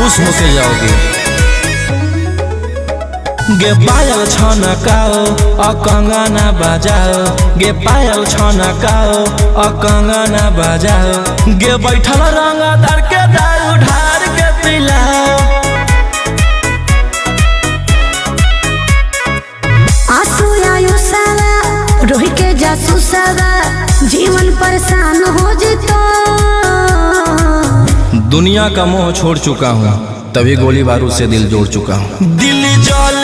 खुश होके जाओगे। गे पायल छनकाओ आ कंगना बजाओ, गे पायल छनकाओ आ कंगना बजाओ, गे बैठल रंगदार के दारू ढार के पिलाओ। आंसू आयु सारा रोहि के जासू सारा जीवन परेशान हो जितो। दुनिया का मोह छोड़ चुका हूँ, तभी गोली बारूद से दिल जोड़ चुका हूँ। दिल जल